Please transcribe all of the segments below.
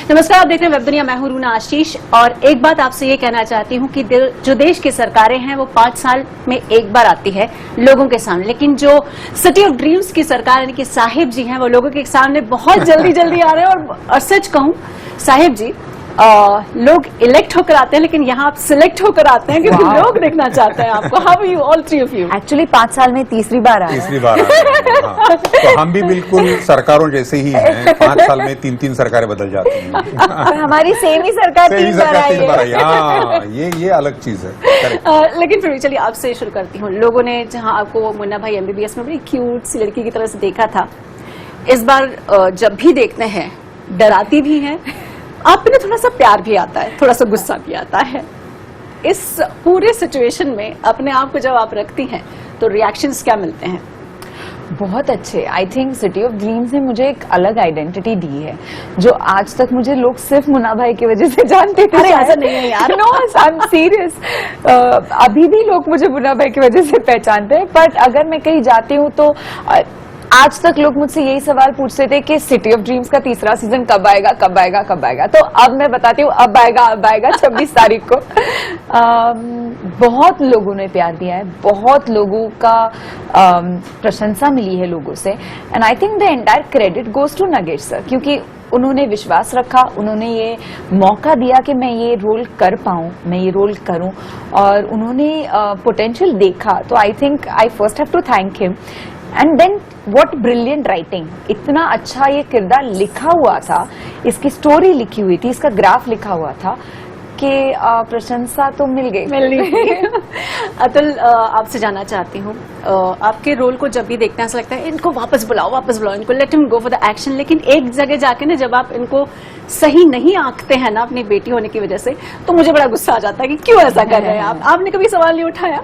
नमस्कार, आप देख रहे हैं वेब दुनिया। मैं हूं रूना आशीष और एक बात आपसे ये कहना चाहती हूं कि जो देश की सरकारें हैं वो 5 साल में एक बार आती है लोगों के सामने, लेकिन जो सिटी ऑफ ड्रीम्स की सरकार यानी कि साहिब जी हैं वो लोगों के सामने बहुत जल्दी आ रहे हैं। और सच कहूं साहिब जी, लोग इलेक्ट होकर आते हैं लेकिन यहाँ आप सिलेक्ट होकर आते हैं क्योंकि लोग देखना चाहते हैं आपको। How you all three of you? Actually 5 साल में तीसरी बार आ रहे हैं। तो हम भी बिल्कुल सरकारों जैसे ही हैं। 5 साल में 3 सरकारें बदल जाती हैं। हमारी सेम ही सरकार 3 बार आई है। हाँ, ये अलग चीज है। लेकिन फिर भी चलिए आपसे शुरू करती हूँ। लोगों ने जहाँ आपको मुन्ना भाई MBBS में बड़ी क्यूट सी लड़की की तरह से देखा था, इस बार जब भी देखते हैं डराती भी हैं, आप में थोड़ा सा प्यार भी आता है, थोड़ा सा गुस्सा भी आता है। इस पूरे सिचुएशन में अपने आप को जब आप रखती हैं तो रिएक्शंस क्या मिलते हैं? बहुत अच्छे। I think city of dreams ने मुझे एक अलग आइडेंटिटी दी है जो आज तक मुझे लोग सिर्फ मुन्ना भाई की वजह से जानते थे। अरे ऐसा नहीं है यार। No, I am serious. अभी भी लोग मुझे मुन्ना भाई की वजह से पहचानते हैं। बट अगर मैं कहीं जाती हूँ तो आज तक लोग मुझसे यही सवाल पूछते थे कि सिटी ऑफ ड्रीम्स का तीसरा सीजन कब आएगा, कब आएगा, कब आएगा। तो अब मैं बताती हूँ, अब आएगा 26 तारीख को। बहुत लोगों ने प्यार दिया है, बहुत लोगों का प्रशंसा मिली है लोगों से। And I think the entire credit goes to Nagesh sir, क्योंकि उन्होंने विश्वास रखा, उन्होंने ये मौका दिया कि मैं ये रोल कर पाऊं, मैं ये रोल करूं, और उन्होंने पोटेंशियल देखा। तो I think I first have to thank him. And then what brilliant writing, इतना अच्छा ये किरदार लिखा हुआ था, इसकी स्टोरी लिखी हुई थी, इसका ग्राफ लिखा हुआ था कि प्रशंसा तो मिल गई। अतुल, आपसे जानना चाहती हूँ, आपके रोल को जब भी देखते हैं ऐसा लगता है इनको वापस बुलाओ, इनको let him go for the action. लेकिन एक जगह जाके ना जब आप इनको सही नहीं आंकते हैं ना अपनी बेटी होने की वजह से, तो मुझे बड़ा गुस्सा आ जाता है कि क्यों ऐसा कर रहे हैं आप। आपने कभी सवाल नहीं उठाया?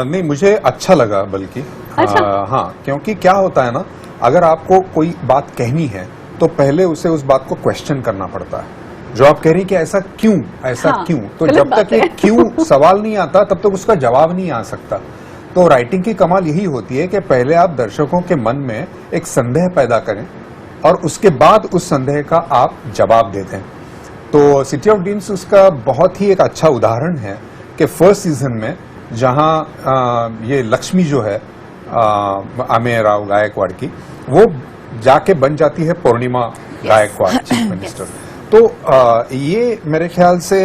नहीं, मुझे अच्छा लगा बल्कि। अच्छा? हाँ, क्योंकि क्या होता है ना, अगर आपको कोई बात कहनी है तो पहले उसे उस बात को क्वेश्चन करना पड़ता है। जो आप कह रही हैं कि ऐसा क्यों, हाँ, क्यों, तो जब तक ये क्यों सवाल नहीं आता तब तक उसका जवाब नहीं आ सकता। तो राइटिंग की कमाल यही होती है कि पहले आप दर्शकों के मन में एक संदेह पैदा करें और उसके बाद उस संदेह का आप जवाब दे दें। तो सिटी ऑफ ड्रीम्स उसका बहुत ही एक अच्छा उदाहरण है कि फर्स्ट सीजन में जहां ये लक्ष्मी जो है अमेय राव गायकवाड़ की, वो जाके बन जाती है पूर्णिमा गायकवाड़ चीफ मिनिस्टर। तो ये मेरे ख्याल से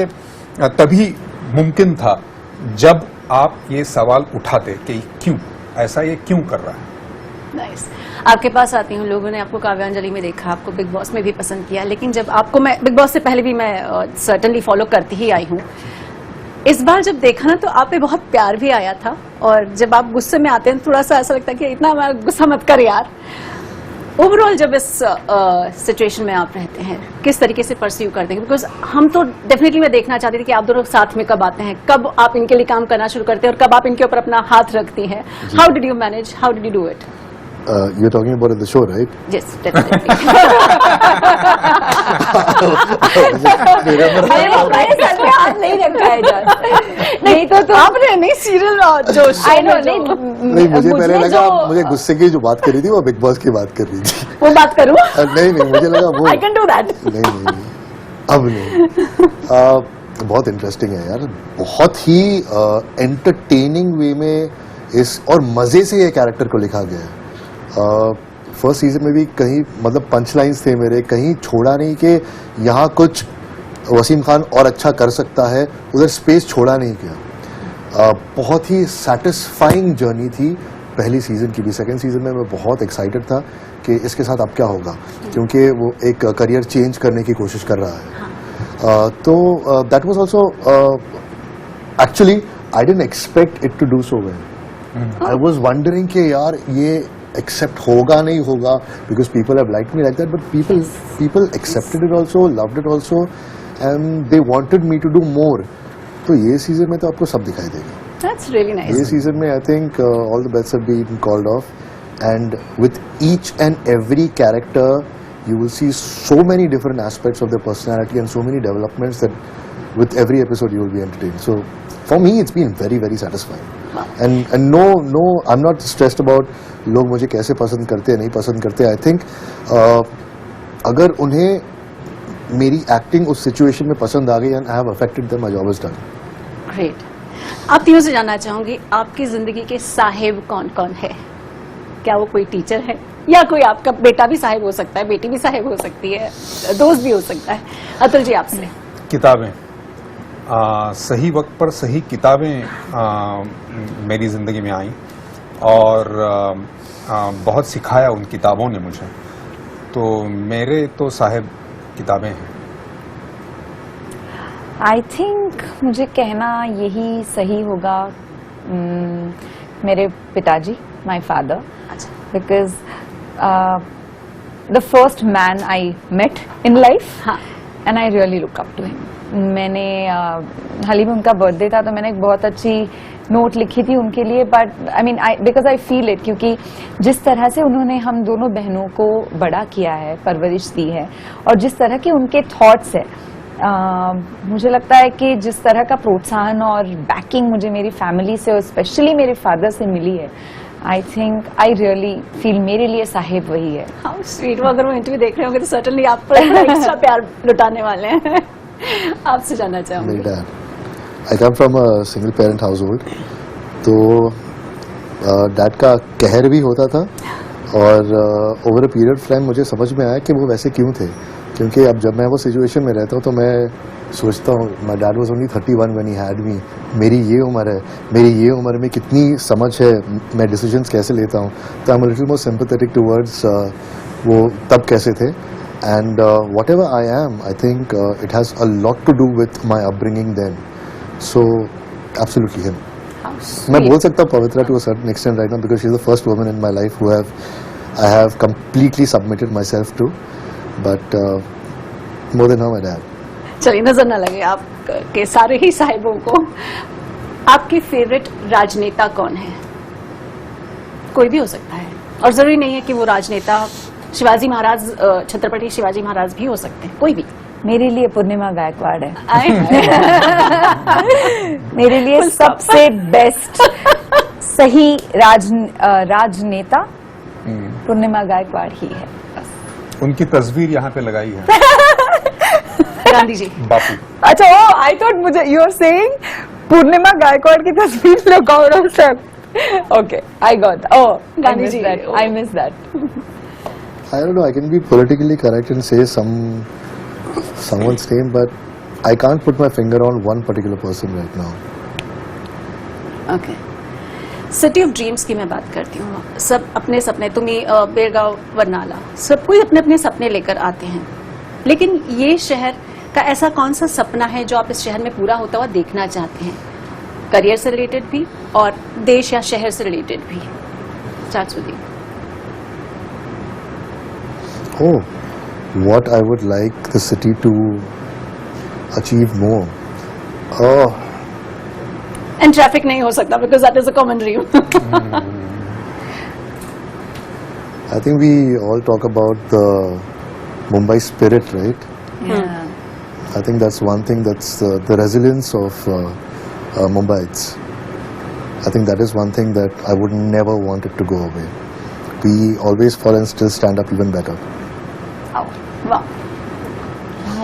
तभी मुमकिन था जब आप ये सवाल उठाते कि क्यों ऐसा, ये क्यों कर रहा है। नाइस। आपके पास आती हूँ, लोगों ने आपको काव्यांजलि में देखा, आपको बिग बॉस में भी पसंद किया, लेकिन जब आपको, मैं बिग बॉस से पहले भी मैं सर्टनली फॉलो करती ही आई हूँ, इस बार जब देखा ना तो आप पे बहुत प्यार भी आया था। और जब आप गुस्से में आते हैं थोड़ा सा ऐसा लगता है कि इतना हमारा गुस्सा मत कर यार। ओवरऑल जब इस सिचुएशन में आप रहते हैं किस तरीके से परस्यू करते हैं? बिकॉज हम तो डेफिनेटली मैं देखना चाहती थी कि आप दोनों साथ में कब आते हैं, कब आप इनके लिए काम करना शुरू करते हैं और कब आप इनके ऊपर अपना हाथ रखती हैं। How did you manage, how did you do it? You're talking about the show, right? Yes, definitely. हाथ नहीं रखा है जान। नहीं तो आपने नहीं सीरियल जो आई नो नहीं, मुझे पहले लगा मुझे गुस्से की जो बात कर रही थी वो बिग बॉस की बात कर रही थी। वो बात करूं? नहीं, मुझे लगा वो I can do that. नहीं, अब नहीं। बहुत इंटरेस्टिंग है यार, बहुत ही एंटरटेनिंग वे में इस और मजे से ये कैरेक्टर को लिखा गया है। फर्स्ट सीजन में भी कहीं मतलब पंच लाइन्स थे मेरे, कहीं छोड़ा नहीं कि यहाँ कुछ वसीम खान और अच्छा कर सकता है, उधर स्पेस छोड़ा नहीं किया। बहुत ही सैटिस्फाइंग जर्नी थी पहली सीजन की भी। सेकंड सीजन में मैं बहुत एक्साइटेड था कि इसके साथ अब क्या होगा, क्योंकि वो एक करियर चेंज करने की कोशिश कर रहा है। तो that was also actually I didn't expect it to do so well. I was wondering कि यार ये एक्सेप्ट होगा नहीं होगा, because people have liked me like that, but people accepted it also, loved it also, and they wanted me to do more. तो ये season में तो आपको सब दिखाई देगा। That's really nice. ये सीजन में I think all the bets have been called off, and with each and every character you will see so many different aspects of their personality and so many developments that with every episode you will be entertained. So for me it's been very very satisfying. And no I'm not stressed about लोग मुझे कैसे पसंद करते हैं नहीं पसंद करते. I think अगर उन्हें मेरी एक्टिंग उस सिचुएशन में पसंद आ गई and I have affected them, my job is done. Great. आप तीनों से जानना चाहूंगी, आपकी जिंदगी के साहिब कौन कौन है? क्या वो कोई टीचर है, या कोई आपका बेटा भी साहिब हो सकता है, बेटी भी साहिब हो सकती है, दोस्त भी हो सकता है? अतुल जी आपसे। किताबें, सही वक्त पर सही किताबें मेरी जिंदगी में आई और बहुत सिखाया उन किताबों ने मुझे, तो मेरे तो साहिब किताबें हैं। आई थिंक मुझे कहना यही सही होगा, मेरे पिताजी, माई फादर, अच्छा। Because the first man I met in life हाँ। And I really look up to him. मैंने हाल ही में उनका बर्थडे था तो मैंने एक बहुत अच्छी नोट लिखी थी उनके लिए, but I mean because I feel it, क्योंकि जिस तरह से उन्होंने हम दोनों बहनों को बड़ा किया है, परवरिश दी है, और जिस तरह के उनके थॉट्स है, मुझे लगता है कि जिस तरह का प्रोत्साहन और बैकिंग मुझे मेरी फैमिली से और स्पेशली मेरे फादर से मिली है, आई थिंक आई रियली फील मेरे लिए साहिब वही है। How sweet. वो अगर वो इंटरव्यू देख रहे होंगे तो सर्टनली आप पर एक्स्ट्रा प्यार लुटाने वाले हैं। आपसे जानना चाहूंगी। मेरी dad, I come from a single parent house hold, तो डैड का कहर भी होता था और over a period of time मुझे समझ में आया कि वो वैसे क्यों थे, क्योंकि अब जब मैं वो सिचुएशन में रहता हूँ तो मैं सोचता हूँ my dad was only 31 when he had me, मेरी ये उम्र है, मेरी ये उम्र में कितनी समझ है, मैं डिसीजंस कैसे लेता हूँ, तो I am a little more sympathetic towards वो तब कैसे थे। And whatever I am, I think it has a lot to do with my upbringing then, so absolutely him. मैं बोल सकता हूँ Pavitra to a certain extent right now, because she is the first woman in my life who I have completely submitted myself to, but more than how my dad. चलिए, नजर न लगे आप के सारे ही साहिबों को। आपके फेवरेट राजनेता कौन है? कोई भी हो सकता है, और जरूरी नहीं है कि वो राजनेता शिवाजी महाराज, छत्रपति शिवाजी महाराज भी हो सकते हैं, कोई भी। मेरे लिए पूर्णिमा गायकवाड़ है। आए। मेरे लिए सबसे बेस्ट सही राजनेता पूर्णिमा गायकवाड़ ही है। उनकी तस्वीर यहाँ पे लगाई है। गांधी जी। बापू। अच्छा, ओ आई थॉट मुझे you are saying Purnima Gaikwad की तस्वीर लगाओ sir. Okay, I got, oh Gandhi ji, I miss that. I don't know, I can be politically correct and say someone's name, but I can't put my finger on one particular person right now. Okay. City of dreams की मैं बात करती हूँ। सब अपने सपने, तुम्हें बेरगांव, वरनाला, सब कोई अपने अपने सपने लेकर आते हैं, लेकिन ये शहर का ऐसा कौन सा सपना है जो आप इस शहर में पूरा होता हुआ देखना चाहते हैं? करियर से रिलेटेड भी और देश या शहर से रिलेटेड भी। Starts with you. Oh, what I would like the city to achieve more. Oh, and traffic नहीं हो सकता because that is a common dream. I think we all talk about the Mumbai spirit, right? I think that's one thing, that's the resilience of Mumbai's. I think that is one thing that I would never want it to go away. We always fall and still stand up even better. वाह।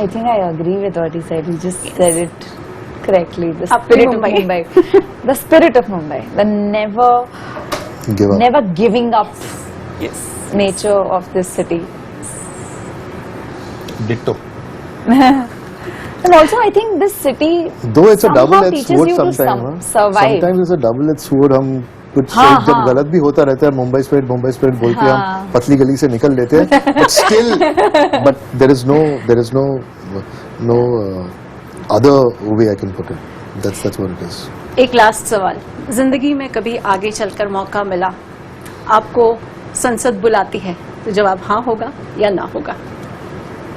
I think I agree with what he said. He just said it correctly. The Up to spirit of Mumbai. Mumbai. The spirit of Mumbai. The Give up. never giving up Yes. nature of this city. Ditto. And also, I think this city Though it's a somehow double-edged teaches sword you to sometimes. survive. Sometimes it's a double-edged sword. हम कुछ हाँ, जब हाँ. गलत भी होता रहता है, मुंबई स्पिरिट बोल के हाँ. हम पतली गली से निकल लेते हैं, but still, but there is no other way I can put it. That's what it is. एक लास्ट सवाल, जिंदगी में कभी आगे चलकर मौका मिला, आपको संसद बुलाती है, तो जवाब हाँ होगा या ना होगा?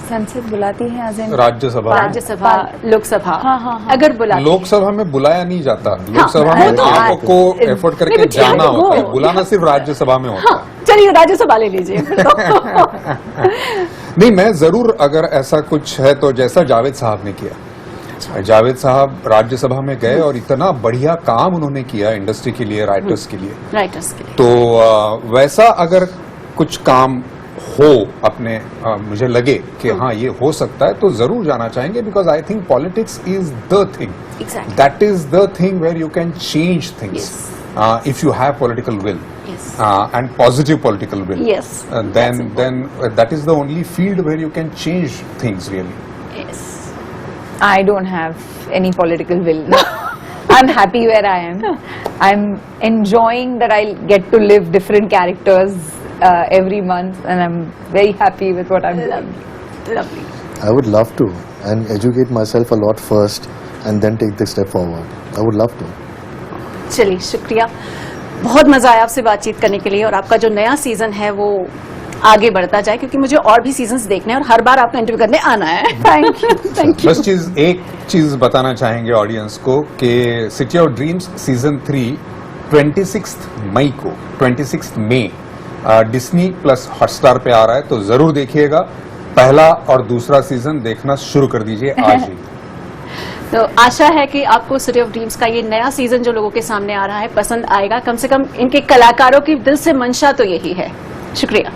संसद बुलाती है as in राज्यसभा। राज्यसभा, लोकसभा, हाँ. अगर बुलाती है। लोकसभा में बुलाया नहीं जाता, लोकसभा वो में तो आपको एफर्ट करके नहीं, तो जाना वो- होता है, बुलाना सिर्फ राज्यसभा में होता हाँ, चलिए राज्यसभा ले लीजिए फिर तो। है। नहीं, मैं जरूर, अगर ऐसा कुछ है तो जैसा जावेद साहब ने किया। जावेद साहब राज्यसभा में गए और इतना बढ़िया काम उन्होंने किया इंडस्ट्री के लिए, राइटर्स के लिए, राइटर्स के लिए। तो वैसा अगर कुछ काम हो अपने मुझे लगे कि हाँ ये हो सकता है, तो जरूर जाना चाहेंगे, because I think politics is the thing, Exactly. That is the thing where you can change things if you have political will Yes. and positive political will. Yes. Then that is the only field where you can change things really. Yes. I don't have any political will. I'm happy where I am. I'm enjoying that I get to live different characters every month, and I'm very happy with what I'm doing. Lovely. I would love to and educate myself a lot first and then take the step forward. I would love to. चलिए, शुक्रिया, बहुत मजा आया आपसे बातचीत करने के लिए, और आपका जो नया सीजन है वो आगे बढ़ता जाए, क्योंकि मुझे और भी सीजन्स देखने हैं और हर बार आपका इंटरव्यू करने आना है। Thank you. Thank you. बस एक चीज बताना चाहेंगे ऑडियंस को कि सिटी ऑफ ड्रीम्स सीजन 3 26 मई को 26 मई डिज्नी प्लस हॉटस्टार पे आ रहा है, तो जरूर देखिएगा। पहला और दूसरा सीजन देखना शुरू कर दीजिए आज ही। तो आशा है कि आपको सिटी ऑफ ड्रीम्स का ये नया सीजन जो लोगों के सामने आ रहा है पसंद आएगा। कम से कम इनके कलाकारों की दिल से मंशा तो यही है। शुक्रिया।